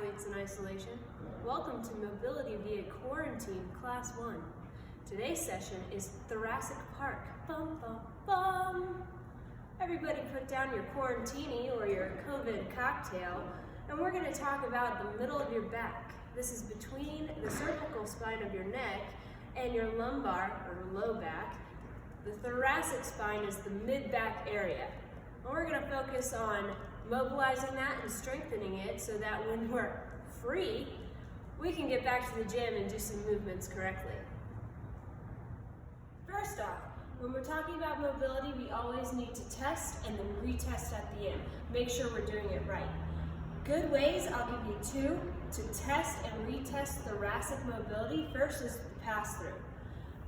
athletes in isolation. Welcome to Mobility via Quarantine, Class 1. Today's session is Thoracic Park. Bum, bum, bum. Everybody put down your quarantini or your COVID cocktail, and we're going to talk about the middle of your back. This is between the cervical spine of your neck and your lumbar or low back. The thoracic spine is the mid-back area. And we're going to focus on mobilizing that and strengthening it so that when we're free, we can get back to the gym and do some movements correctly. First off, when we're talking about mobility, we always need to test and then retest at the end. Make sure we're doing it right. Good ways, I'll give you two to test and retest thoracic mobility. First is the pass-through.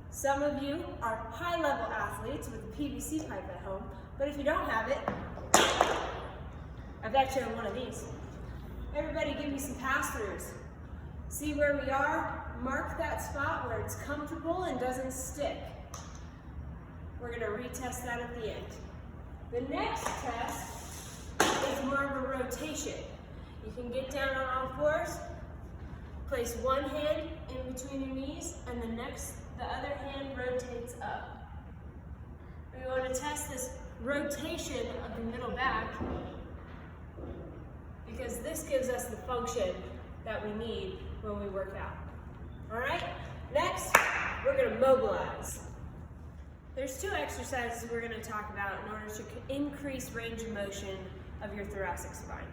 Some of you are high-level athletes with a PVC pipe at home, but if you don't have it, I bet you on one of these. Everybody give me some pass-throughs. See where we are, mark that spot where it's comfortable and doesn't stick. We're gonna retest that at the end. The next test is more of a rotation. You can get down on all fours, place one hand in between your knees, and the other hand rotates up. We want to test this rotation of the middle back because this gives us the function that we need when we work out. All right, next, we're gonna mobilize. There's two exercises we're gonna talk about in order to increase range of motion of your thoracic spine.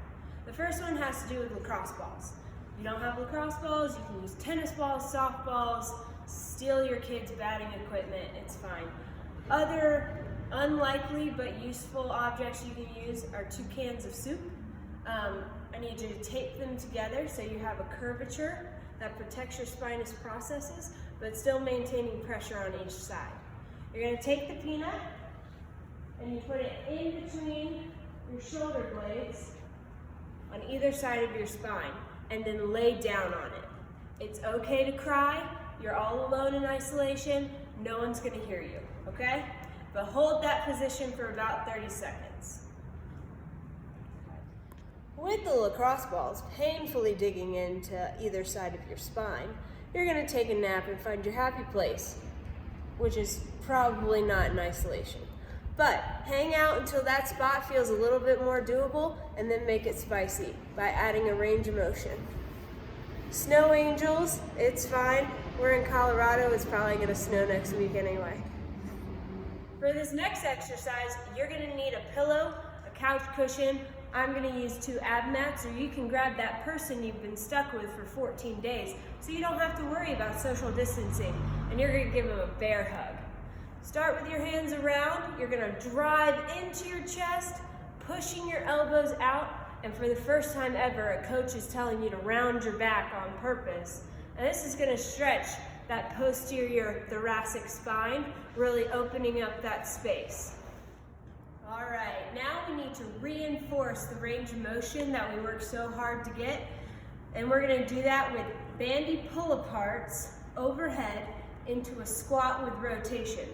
The first one has to do with lacrosse balls. If you don't have lacrosse balls, you can use tennis balls, softballs, steal your kids' batting equipment, it's fine. Other unlikely but useful objects you can use are 2 cans of soup. I need you to tape them together so you have a curvature that protects your spinous processes, but still maintaining pressure on each side. You're going to take the peanut and you put it in between your shoulder blades on either side of your spine and then lay down on it. It's okay to cry. You're all alone in isolation. No one's going to hear you, okay? But hold that position for about 30 seconds. With the lacrosse balls painfully digging into either side of your spine, you're going to take a nap and find your happy place, which is probably not in isolation. But hang out until that spot feels a little bit more doable and then make it spicy by adding a range of motion. Snow angels, it's fine. We're in Colorado, it's probably gonna snow next week anyway. For this next exercise, you're gonna need a pillow, a couch cushion. I'm gonna use 2 ab mats, or you can grab that person you've been stuck with for 14 days so you don't have to worry about social distancing, and you're gonna give them a bear hug. Start with your hands around, you're gonna drive into your chest, pushing your elbows out, and for the first time ever, a coach is telling you to round your back on purpose. And this is gonna stretch that posterior thoracic spine, really opening up that space. All right, now we need to reinforce the range of motion that we worked so hard to get. And we're gonna do that with bandy pull-aparts overhead into a squat with rotation.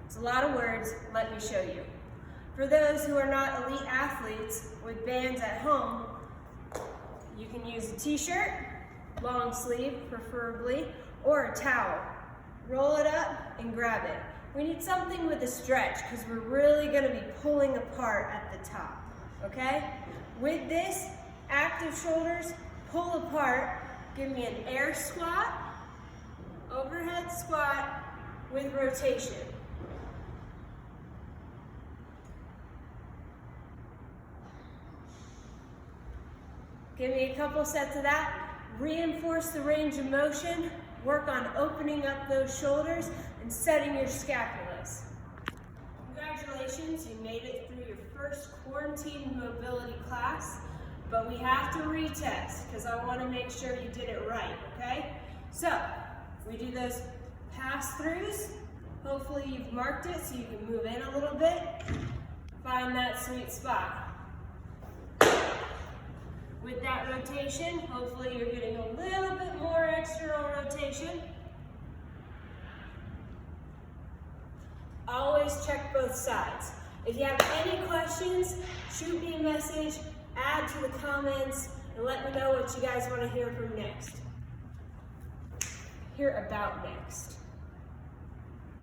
It's a lot of words, let me show you. For those who are not elite athletes with bands at home, you can use a t-shirt, long sleeve preferably, or a towel. Roll it up and grab it. We need something with a stretch because we're really gonna be pulling apart at the top, okay? With this, active shoulders, pull apart, give me an air squat, overhead squat with rotation. Give me a couple sets of that. Reinforce the range of motion. Work on opening up those shoulders and setting your scapulas. Congratulations, you made it through your first quarantine mobility class, but we have to retest because I want to make sure you did it right, okay? So, we do those pass-throughs. Hopefully you've marked it so you can move in a little bit. Find that sweet spot. With that rotation, hopefully you're getting a little bit more external rotation. Always check both sides. If you have any questions, shoot me a message, add to the comments, and let me know what you guys want to hear about next.